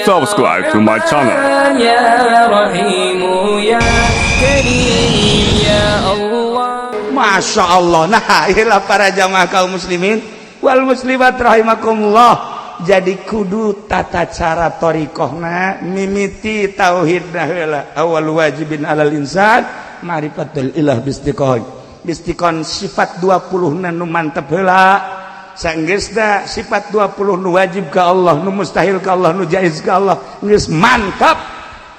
Subscribe to my channel. Masya Allah. Nah, inilah para jamaah kaum muslimin wal muslimat rahimakumullah. Jadi kudu tata cara thariqahna mimiti tauhidna heula. Awal wajibin alal insan ma'rifatul ilah bistiqon sifat 20 nu mantep heula. Sanggeusna sifat 20 nu wajib ka Allah, nu mustahil ka Allah, nu jaiz ka Allah geus mantap.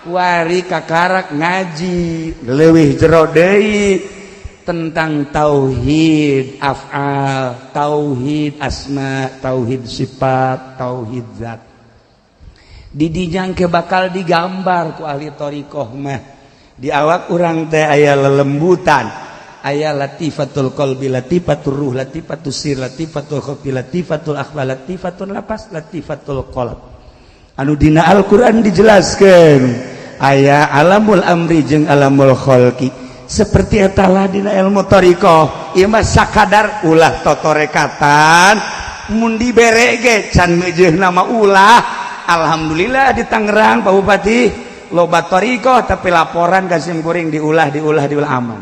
Wari kakarak ngaji leuwih jero deui tentang tauhid af'al, tauhid asma, tauhid sifat, tauhid zat. Di dijangke bakal digambar ku ahli thariqah mah. Di awak urang teh aya lelembutan, aya latifatul qalbi, latifatul ruh, latifatul sir, latifatul khafi, latifatul akhbar, latifatul lapas, latifatul qalb. Anu dina Al-Qur'an dijelaskeun aya alamul amri jeung alamul khalqi. Seperti etalah dina ilmu thariqah ieu mah sakadar ulah totorekatan mun dibere ge can meujeuh nama ulah. Alhamdulillah di Tangerang Pak Bupati loba thariqah tapi laporan ka simkuring diulah aman.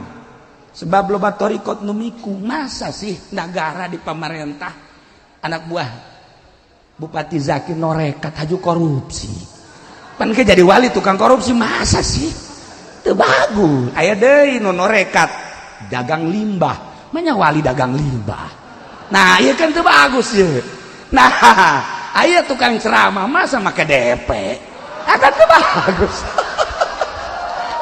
Sebab loba thariqah nu miku masa sih negara di pemerintah anak buah Bupati Zaki norekat haju korupsi. Pan ke jadi wali tukang korupsi masa sih? Teu bagus. Aya deui nu norekat dagang limbah, manya wali dagang limbah. Nah, ieu kan teu bagus ye. Nah, aya tukang ceramah masa make DP. Akan teu bagus.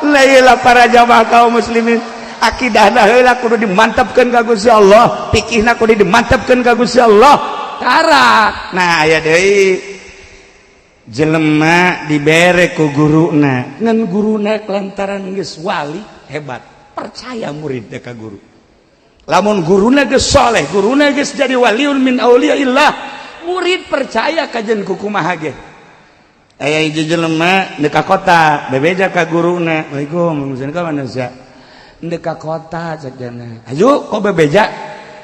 Lailah para jamaah kaum muslimin, akidahna heula kudu dimantapkeun ka Gusti Allah, fikihna kudu dimantapkeun ka Gusti Allah. Karak. Nah, aya deui jelema dibere ku guruna ngan guruna lantaran geus wali hebat percaya murid ka guru. Lamun guruna geus saleh, guruna geus jadi waliun min auliyaillah, murid percaya kajen ku kumaha ge. Aya hiji jelema deuk ka kota bebeja ka guruna, "Waalaikum, musen ka mana sia?" "Deuk ka kota cenah." "Aju kok bebeja?"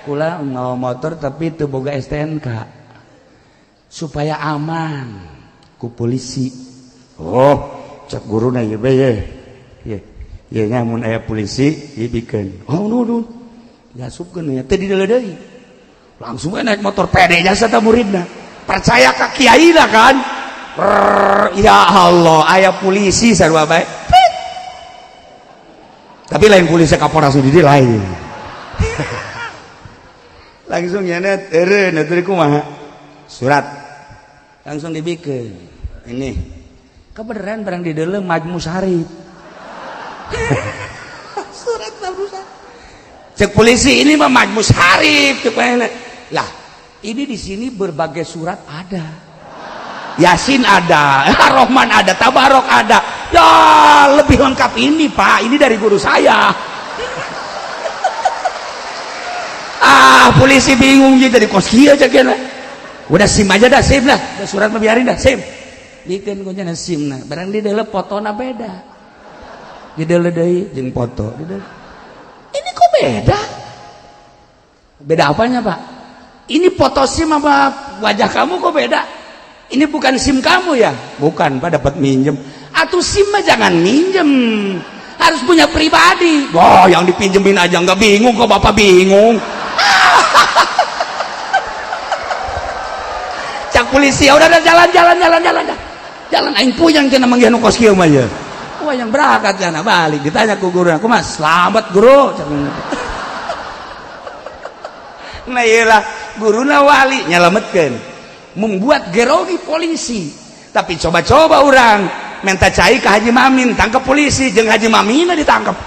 "Kula ngawa motor tapi teu boga STNK." "Supaya aman ku polisi." "Oh, cek guruna ieu bae ye." Ye nya mun aya polisi ieu bikeun. "Oh, nu gasupkeun nya teh di deuleu deui." Langsung naik motor pede jasa ta muridna. Percaya ka kiai lah kan. Ya Allah, aya polisi sarua bae. Tapi lain polisi Kapolres di lain. Langsung nyanet eureun atuh kumaha? Surat langsung dibikin ini kebenaran barang di dalam Majmu Syarif. Surat barusan cek polisi ini mah Majmu Syarif lah. Ini di sini berbagai surat ada, Yasin ada, Rahman ada, Tabarok ada. Ya lebih lengkap ini Pak, ini dari guru saya. Polisi bingung jadi kos kieu cekna. Udah SIM aja dah, SIM dah. Udah surat mah biarin dah, SIM. Bikin kuncinya SIM nah. Barang di dalam fotona beda. Di dalam deui jeung foto. Ini kok beda? Beda apanya, Pak? Ini foto SIM apa wajah kamu kok beda? Ini bukan SIM kamu ya? Bukan, Pak, dapat minjem. Atuh SIM mah jangan minjem. Harus punya pribadi. Wah, yang dipinjemin aja enggak bingung kok Bapak bingung. Polisi udah jalan aing puyang cenah manggih nu kos kieu mah ye. Wah yang berangkat cenah balik ditanya ku guru, "Kumaha? Selamat guru." Nah iyalah guruna wali nyalametkeun. Membuat gerogi polisi. Tapi coba-coba orang minta cai ke Haji Mamin tangkap polisi jeung Haji Mamina ditangkap.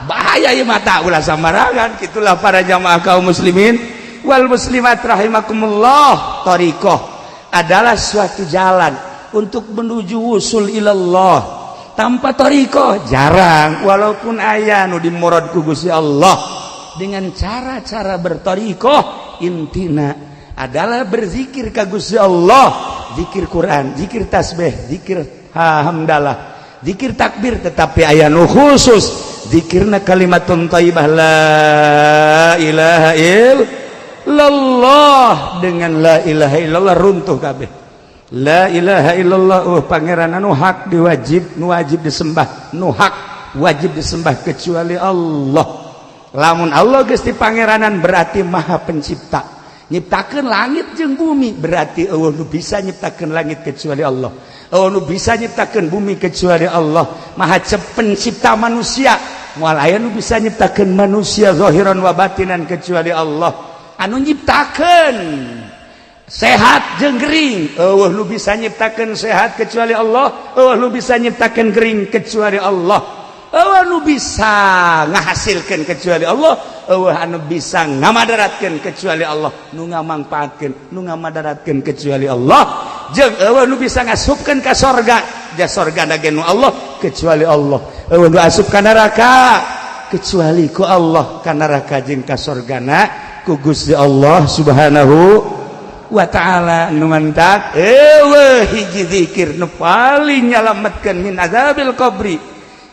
Bahaya ieu mata ulah sambarangan. Kitulah para jamaah kaum muslimin wal muslimat rahimakumullah. Thariqah adalah suatu jalan untuk menuju wusul ilallah. Tanpa thariqah jarang, walaupun aya nu dimurad ku Gusti Allah. Dengan cara-cara berthariqah intina adalah berzikir ka Gusti Allah, zikir Quran, zikir tasbih, zikir hamdalah, zikir takbir. Tetapi aya nu khusus zikirna kalimatun thayyibah la ilaha illallah. lallah dengan la ilaha illallah runtuh kabeh. La ilaha illallah pangeran anu hak diwajib nu wajib disembah, nu hak wajib disembah kecuali Allah. Lamun Allah geus di pangeranan berarti maha pencipta. Nyiptakeun langit jeung bumi berarti eueuh nu bisa nyiptakeun langit kecuali Allah. Eueuh nu bisa nyiptakeun bumi kecuali Allah. Maha pencipta manusia. Moal aya nu bisa nyiptakeun manusia zahiran wa batinan kecuali Allah. Anu nyiptakeun sehat jeung gering, eueuh nu bisa nyiptakeun sehat kecuali Allah, eueuh nu bisa nyiptakeun gering kecuali Allah, eueuh nu bisa ngahasilkeun kecuali Allah, eueuh anu bisa ngamadaratkeun kecuali Allah, nu ngamangpaatkeun, nu ngamadaratkeun kecuali Allah, jeung eueuh nu bisa ngasupkeun ka sorga, ja sorgana ge nu Allah kecuali Allah, eueuh nu asup ka neraka kecuali ku Allah ka neraka jeung ka sorgana ku Gusti Allah Subhanahu wa ta'ala. Nu mantak eueuh hiji zikir nu paling nyalametkeun min azabil qabri,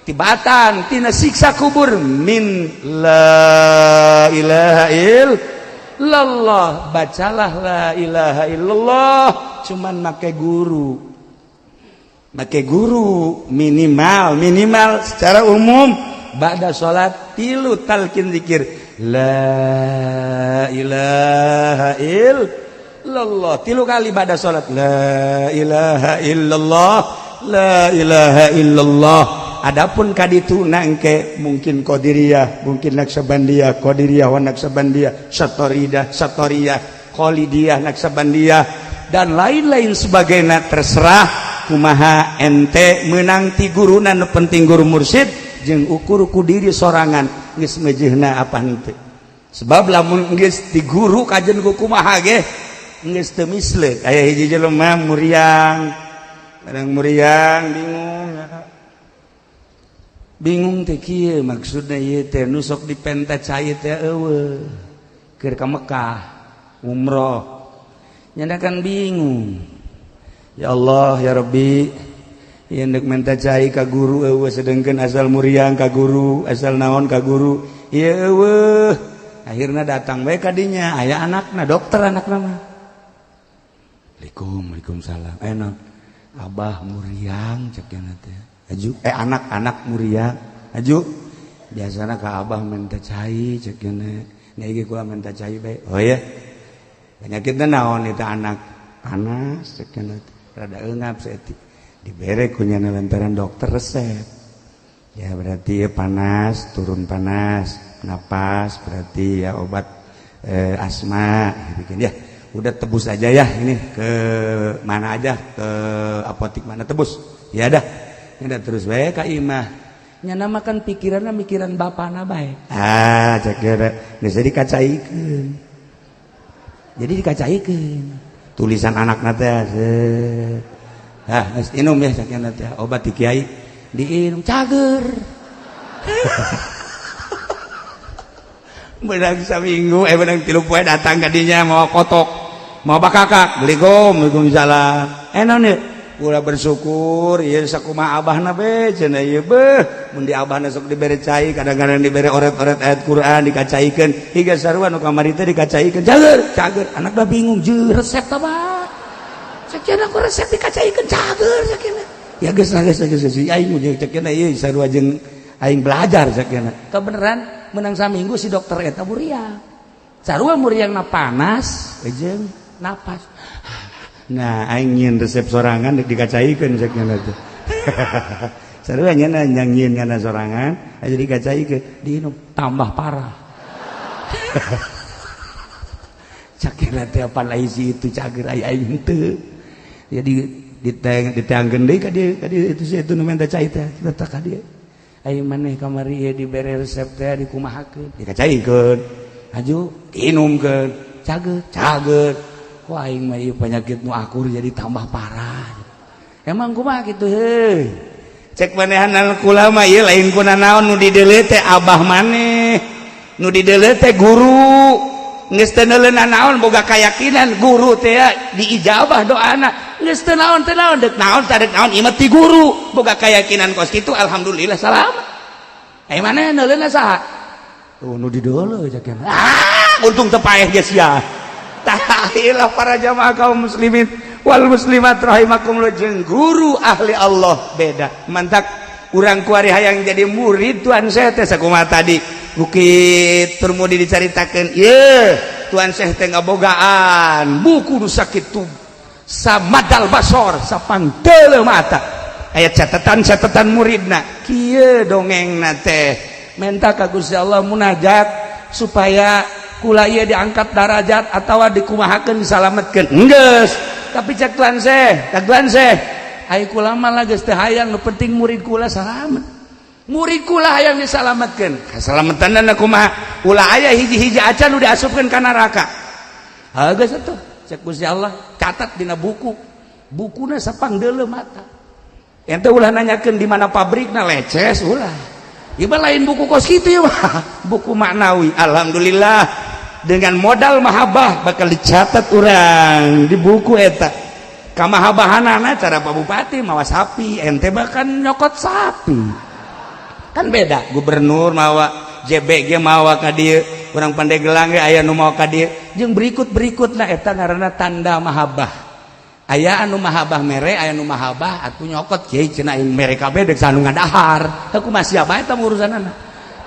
tibatan tina siksa kubur, min la ilaha illallah. Bacalah la ilaha illallah cuman make guru minimal secara umum ba'da salat 3 talqin zikir la ilaha illallah 3 kali pada salat, la ilaha illallah, la ilaha illallah. Adapun kadituna engke mungkin qadiriyah, mungkin naksabandiyah, qadiriyah wa naksabandiyah, satoriyah, khalidiyah, naksabandiyah dan lain-lain sebagainya, terserah kumaha ente meunang ti guruna. Nu penting guru mursyid jeung ukur ku diri sorangan geus mejehna apa henteu. Sebab lamun geus ti guru kajen ku kumaha ge geus teu misleuk. Aya hiji jelema muriang, kadang muriang bingung teh kieu maksudna ieu teh nu sok dipenta cai teh eueuh keur ka Mekah umroh nyanakan bingung. Ya Allah ya Rabbi, ieu neuk menta cai ka guru eueuh sedengkeun asal muriang ka guru, asal naon ka guru ieu eueuh. Akhirna datang bae ka dinya, aya anakna dokter anakna mah. Waalaikumsalam. Naon? Abah muriang cek cenah teh. Aju anak-anak muriang. Aju biasana ka abah minta cai cek cenah. Nya ieu kula minta cai bae. Oh ya. Penyakitna naon eta anak? Panas cek cenah. Rada eungap saeutik. Dibere ku nya lantaran dokter resep. Ya berarti ya panas, turun panas, napas berarti ya obat asma bikin ya. Udah tebus aja ya ini ke mana aja, ke apotik mana tebus. Ya dah. Nya terus bae ka imah. Nya namakan pikiranna mikiran bapana bae. Cek geura geus dikacaikeun. Jadi dikacaikeun. Tulisan anakna teh geus inum ya cek teh obat di kiai diinum cager. Benang saminggu benang 3 poe datang ka dinya mau kotok mau bakakak Waalaikumsalam. Naon ieu ulah bersyukur ieu sakumaha abahna be cenah ieu beuh mun di abahna sok dibere cai kadang-kadang dibere oret-oret ayat Quran dikacaikeun higa sarua nu kamari teh dikacaikeun cager anakna bingung jeung resep teh bah sakieu ku resep dikacaikeun cager sakieu ya geus aing jeung cekeuna ieu sarua jeung aing belajar sakieu tah beneran menang saminggu si dokter eta muriang sarua muriangna panas jeung napas. Nah aing nyieun resep sorangan dikacaikeun sakieu teh. Sarua nya nyieun kana sorangan aja dikacaikeun diinum tambah parah. Sakieu teh apa laisi itu cager aing teu. Jadi diteangkeun deui ka dieu itu nu minta cai teh letak ka dieu. Aing maneh kamari ieu dibere resep teh dikumahakeun dikacaikeun. Aju diinumkeun cager. Wah aing mah ieu penyakit nu akur jadi tambah parah. Emang kumaha kitu heuh? Cek manehan kula mah ieu lain kuna naon nu dideuleu teh abah maneh. Nu dideuleu teh guru. Geus teu neuleuna naon boga kayakinan guru teh diijabah doana. Geus teu naon deuk naon sadek naon ieu mah ti guru. Boga kayakinan kos kitu alhamdulillah salamat. Ai maneh neuleuna saha? Oh nu dideuleu cek. untung tepaeh geus ya. Tahilah para jamaah kaum muslimin wal muslimat rahimakumullah, jeung guru ahli Allah beda. Mantak urang kuari hayang jadi murid tuan saya teh sakumaha tadi Bukit Turmudi dicaritakeun, ieu tuan Syekh teh ngabogaan buku nu sakitu samadal basor sapanteuleuh mata aya catatan muridna kieu dongengna teh menta ka Gusti Allah munajat supaya kula ieu diangkat darajat atawa dikumahakeun disalametkeun enggeus. Tapi cek tuan Syekh aya kula mah geus teu hayang, nu penting murid kula salamet. Murid kula hayang disalametkeun. Kasalametanna kumaha? Ulah aya hiji-hiji acan nu diasupkeun ka neraka. Ha geus atuh. Cek Gusti Allah catat dina buku. Bukuna sapangdeuleuh mata. Ente ulah nanyakeun di mana pabrikna leces ulah. Ieu lain buku kos kitu ya mah. Buku maknawi. Alhamdulillah dengan modal mahabbah bakal dicatat urang di buku eta. Kamahabahanana cara Pak Bupati mawa sapi, ente bahkan nyokot sapi. Kan beda, gubernur mawa, JBG mawa ka dieu, urang Pandeglang ge aya nu mawa ka dieu. Jeung berikut-berikutna eta ngaranna tanda mahabbah. Aya anu mahabbah mere, aya nu mahabbah atuh nyokot kieu cenah aing mere kabeh deuk sanu ngadahar. Teu kumaha sia bae eta urusanana.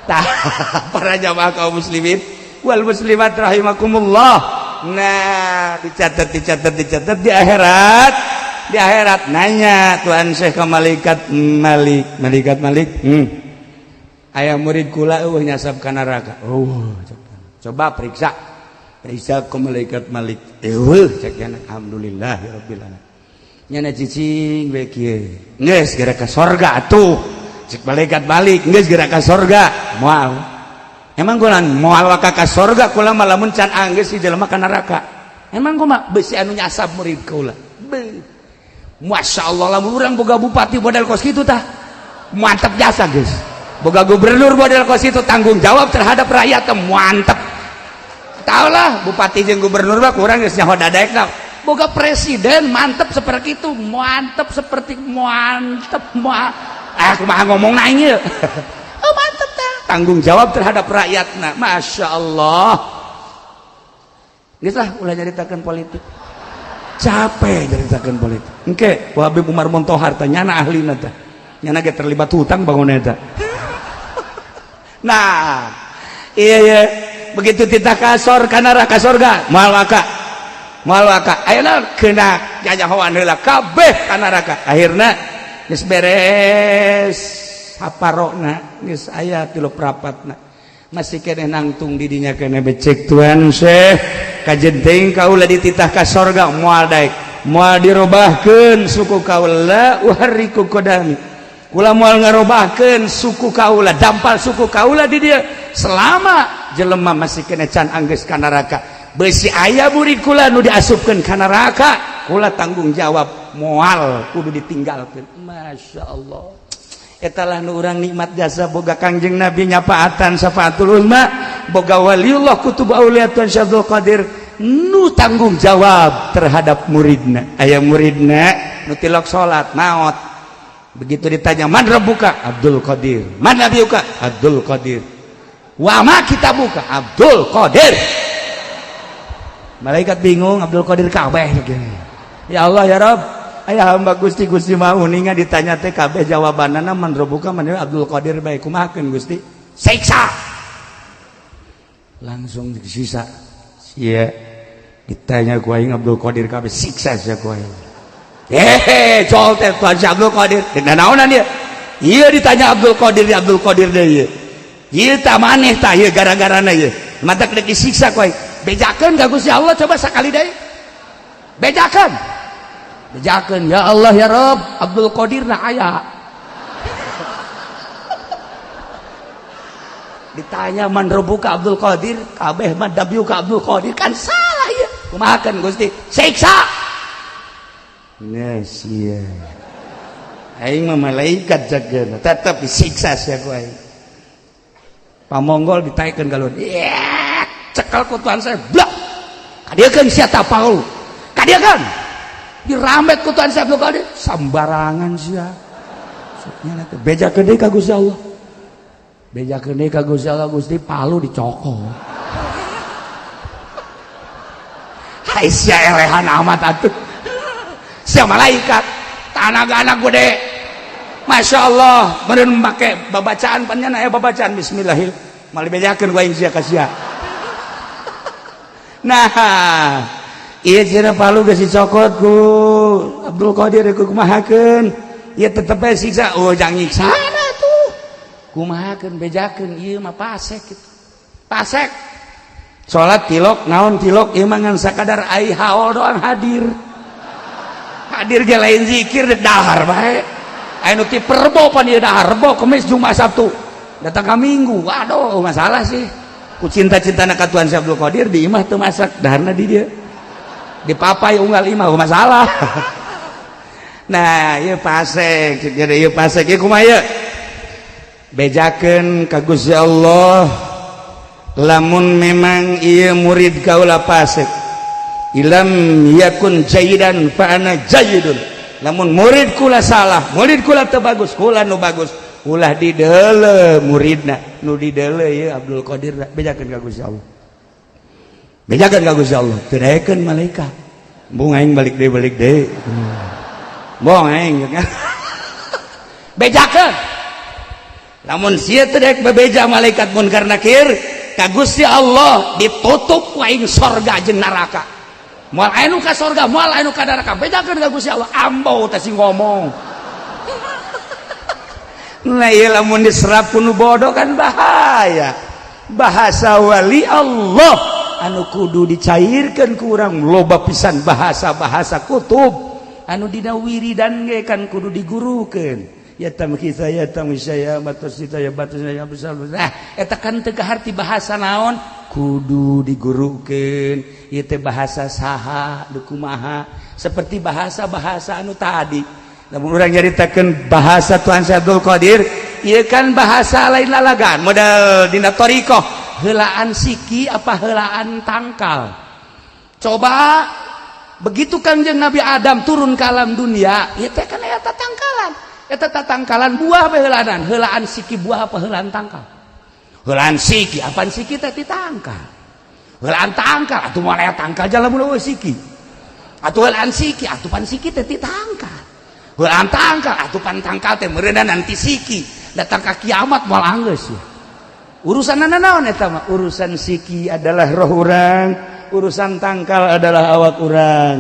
Tah para jamaah kaum muslimin wal muslimat rahimakumullah. Nah, dicatat di akhirat nanya Tuhan Syekh ke malaikat Malik. Aya murid kula eueuh nyasap ka neraka. Oh, coba periksa ke malaikat Malik. Eueuh cek yana alhamdulillah ya rabbil alamin. Nyana cicing we kieu. Geus geura ka sorga atuh. Cek malaikat Malik, geus geura ka sorga. Moal. Emang gulan moal ka sorga kula mah lamun can anggeus si jelema ka neraka. Emang kumaha beusi anu nyasap murid kula. Masyaallah lamun urang boga bupati model kos kitu tah. Mantap jasa geus. Boga gubernur model kos itu tanggung jawab terhadap rakyat mantep. Taulah bupati jeung gubernur mah kurang geus nyaho dadaekna. Boga presiden mantep seperti itu, mantep seperti kumaha ngomongna aing ieu. Oh mantep tah. Tanggung jawab terhadap rakyatna. Masya Allah. Geus lah ulah nyaritakeun politik. Capek nyaritakeun politik. Engke Habib Umar Montohar teh nyana ahlina teh. Nyana ge terlibat hutang bangun eta. Nah, iya begitu titah kasor ka neraka sorga moal waka ayeuna kena jajahoan heula kabeh ka neraka. Akhirna geus beres saparona geus aya 3 prapatna masih keneh nangtung di dinya keneh becek Tuhan Syekh kajenting kaula dititah ka sorga moal daek moal dirobahkeun suku kaula wariku kodami. Kula moal ngarobahkeun suku kaula, dampal suku kaula di dia selama jelema masih kena can anggeus ka neraka. Beusi aya murid kula nu diasupkeun ka neraka, kula tanggung jawab moal kudu ditinggalkeun. Masyaallah. Eta lah nu urang nikmat jasa boga Kangjeng Nabi nyafaatan syafaatul uzma, boga waliullah kutub auliatun Syabdul Qadir nu tanggung jawab terhadap muridna. Aya muridna nu tilok salat maot. Begitu ditanya man rabbuka Abdul Qadir, man nabiyuka Abdul Qadir, wa ma kitabuka Abdul Qadir. Malaikat bingung Abdul Qadir kabeh. Ya Allah ya Rabb, aya hamba Gusti mah uningan ditanya teh kabeh jawabanana man rabbuka man Abdul Qadir bae kumahakeun Gusti? Siksa. Langsung disisa. Sia ditanya ku aing Abdul Qadir kabeh siksa sia ku aing. Jol teh Tuhan Abdul Qadir. Dina naonan dia? Ieu ditanya Abdul Qadir deui ieu. Ieu tah maneh tah ieu gara-garana ieu. Mata kedek disiksa ku aing. Bejakeun ka Gusti Allah coba sakali deui. Bejakeun ya Allah ya Rabb, Abdul Qadir na aya. Ditanya man rabbuka Abdul Qadir, kabeh man dabiuka Abdul Qadir, kan salah ieu. Kumahakeun Gusti? Siksa. Nah sia aing mah malaikat jageuna tetep disiksa sia ku aing. Pamonggol ditaikeun galon cekel ku Tuhan saya blok kadiekeun sia tapaul kadiekeun diramet ku Tuhan saya blok kadie sambarangan sia suknya teh bejakeun deui ka Gusti Allah, bejakeun deui ka Gusti Allah. Gusti palu dicokol Aisyah elehan amat atuh sia malaikat tanaga anak gede Masya Allah meureun make babacaan panjang aya babacaan bismillahirrahmanirrahim mali bejakeun ku aing sia ka sia nah ieu cenah palu geus dicokot ku Abdul Qadir ku kumahakeun ieu tetep bae siksa oh jang nyiksa tuh kumahakeun bejakeun ieu mah pasek kitu pasek salat tilok naon tilok ieu mah ngan sakadar ai haol doang hadir ge lain zikir dek dahar bae anu ti perbo pan ieu dahar rebo kemis Jumat Sabtu datang ka Minggu waduh masalah sih ku cinta-cintana ka Tuhan Abdul Qadir di imah teu masak daharna di dieu di papai unggal imah masalah nah ieu pasek jadi ieu pasek ieu kumaha ieu bejakeun ka Gusti Allah lamun memang ieu murid kaula pasek ilam yakun jayyidan fa ana jayyidun lamun murid kula salah murid kula teu bagus kula nu bagus ulah dideule muridna nu dideule ieu Abdul Qadir bejakeun ka Gusti Allah bejakeun ka Gusti Allah teu daekeun malaikat bung aing balik deui bong aing bejakeun lamun sia teu daek bebeja malaikat munkar nakir ka Gusti Allah ditutup ku aing sorga jeung neraka moal anu ka sorga moal anu ka neraka bedakeun ka Gusti Allah ambau teh sing ngomong nah ieu lamun diserap ku nu bodoh kan bahaya bahasa wali Allah anu kudu dicairkeun ku urang loba pisan bahasa-bahasa kutub anu dina wiridan ge kan kudu digurukeun ya tamki saya batus saya batus saya besar nah eta kan teu kaharti bahasa naon kudu digurukeun ieu teh bahasa saha deuk kumaha seperti bahasa-bahasa anu tadi lamun urang nyaritakeun bahasa Tuhan Abdul Qadir ieu kan bahasa lain lalagan model dina thariqah heulaan siki apa heulaan tangkal coba begitu Kangjeng Nabi Adam turun ke alam dunia ieu teh kan aya tatangkalan eta tatangkalan buah bae heulaanan heulaan siki buah apa heulaan tangkal heulaan siki apaan siki teh ditangkal heulaan tangkal atuh moal aya tangkal jalan mulu siki atuh heulaan siki atuh pan siki teh ditangkal heulaan tangkal atuh pan tangkal teh meureunna nanti siki datang ka kiamat moal anggeus ya urusan naon eta mah urusan siki adalah roh urang urusan tangkal adalah awak urang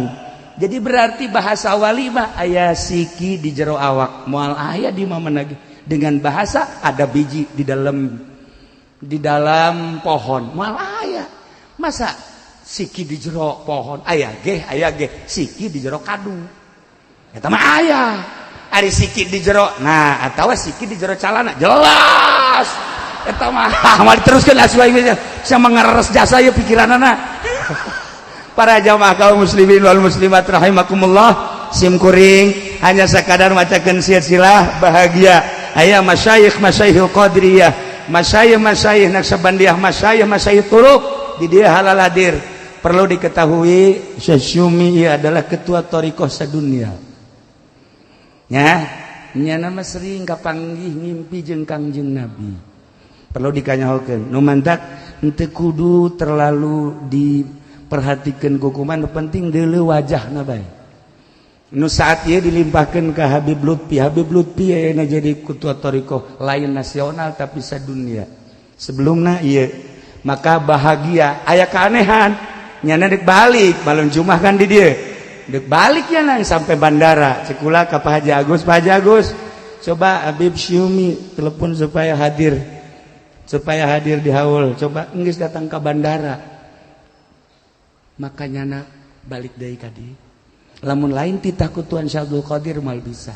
jadi berarti bahasa wali mah aya siki di jero awak moal aya di mana lagi dengan bahasa ada biji di dalam pohon moal aya masa siki di jero pohon aya ge siki di jero kadu eta mah aya ari siki di jero nah atawa siki di jero calana jelas eta mah mah diteruskeun aswa ieu sia mangareres jasa ieu pikiranana para jamaah kaum muslimin wal muslimat rahimakumullah sim kuring hanya sekadar macakeun silsilah bahagia aya masyayikh qadiriyah masyayikh Naqsabandiyah masyayikh turuq di dia halal hadir perlu diketahui Syekh Syumi adalah ketua thariqah sadunya nya nya nama sering kapanggih ngimpi jeung Kangjeng Nabi perlu dikanyahokeun nu mantak henteu kudu terlalu diperhatikan kukuman penting deuleu wajahna bae nu saat ieu dilimpahkeun ka Habib Lutfi ayeuna jadi ketua thariqah lain nasional tapi sadunia sebelumna ieu maka bahagia aya keanehan nyana dek balik balon Jumat kan di dieu dek balik nya sampai bandara cikula ka Pak Haji Agus coba Habib Syumi telepon supaya hadir di haul coba geus datang ke bandara makanya nak balik deui ka dieu lamun lain titah ku Tuhan Syekh Abdul Qadir mal bisa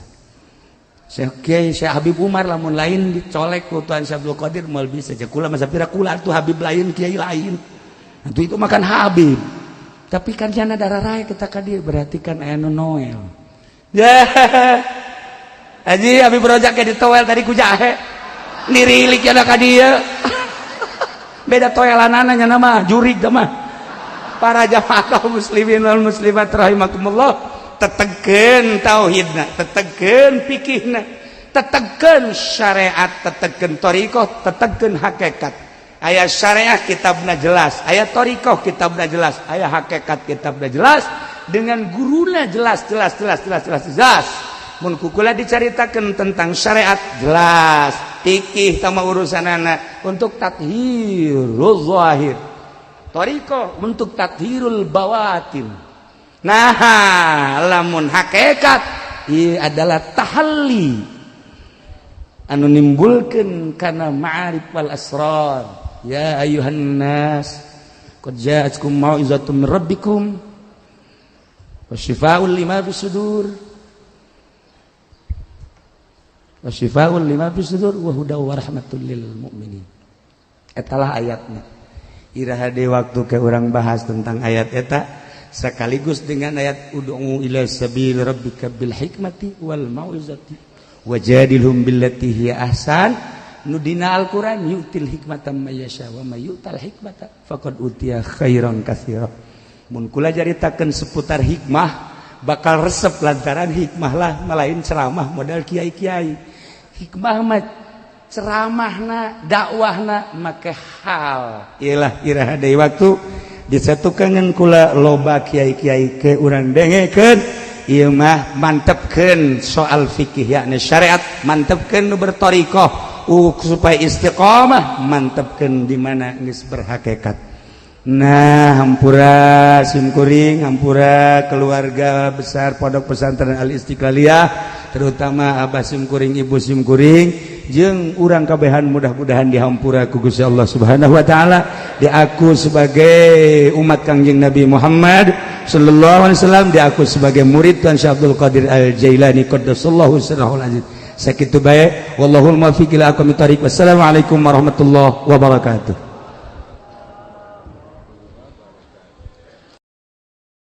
Syekh Habib Umar lamun lain dicolek ku Tuhan Syekh Abdul Qadir mal bisa jeung kula masa pira kula tuh Habib lain kiai lain itu makan Habib tapi kan jana darah raya kita ka dieu berarti kan aya nu Noel ya Haji Habib Rojak ge ditowel tadi ku jahe nirilik ya ka dieu beda toelanana nya nama jurig mah para jamaah kaum muslimin wal muslimat rahimakumullah tetegeun tauhidna tetegeun fikihna tetegeun syariat tetegeun thariqah tetegeun hakikat Aya syariah kitabna jelas, aya thariqah kitabna jelas, aya hakikat kitabna jelas, dengan guruna jelas. Mun kukula dicaritakeun tentang syariat jelas, fikih sama urusanana untuk tathhirul zahir, thariqah untuk tathhirul bawatin. Nah, lamun hakikat ieu adalah tahalli anu nimbulkeun kana ma'arif wal asrar. Ya ayuhan nas qad ja'atkum mau'izatun min rabbikum wa syifaa'un lima fis sudur wa syifaa'un lima fis sudur wa hudaw wa rahmatul lil mu'minin. Etalah ayatnya. Iraha deui waktu ke urang bahas tentang ayat eta sekaligus dengan ayat ud'u ila sabil rabbika bil hikmati wal mau'izati wajadilhum billati hiya ahsan. Nu dina Al-Qur'an yu'til hikmatan may yasha wa may yu'tal hikmata faqad utiya khairan katsira. Mun kula jaritakeun seputar hikmah bakal resep lantaran hikmah lah malain ceramah modal kiai-kiai. Hikmah mah ceramahna, dakwahna make hal. Iyalah iraha deui waktu disatukeun kula loba kiai-kiai ke urang dengekeun ieu mah mantepkeun soal fikih yakni syariat, mantepkeun nu berthariqah supaya istiqomah, mantepkeun di mana geus berhakikat. Nah, hampura simkuring, hampura keluarga besar Pondok Pesantren Al Istiqlaliyah, terutama Abah simkuring, Ibu simkuring, jeung urang kabehan mudah-mudahan dihampura ku Gusti Allah Subhanahu wa taala, diaku sebagai umat Kangjeng Nabi Muhammad sallallahu alaihi wasallam, diaku sebagai murid Tuan Syekh Abdul Qadir Al Jailani qaddasallahu sirrahul aziz. Sakitu bae, wallahul muwaffiq ila aqwamit thariq. Wassalamualaikum warahmatullahi wabarakatuh.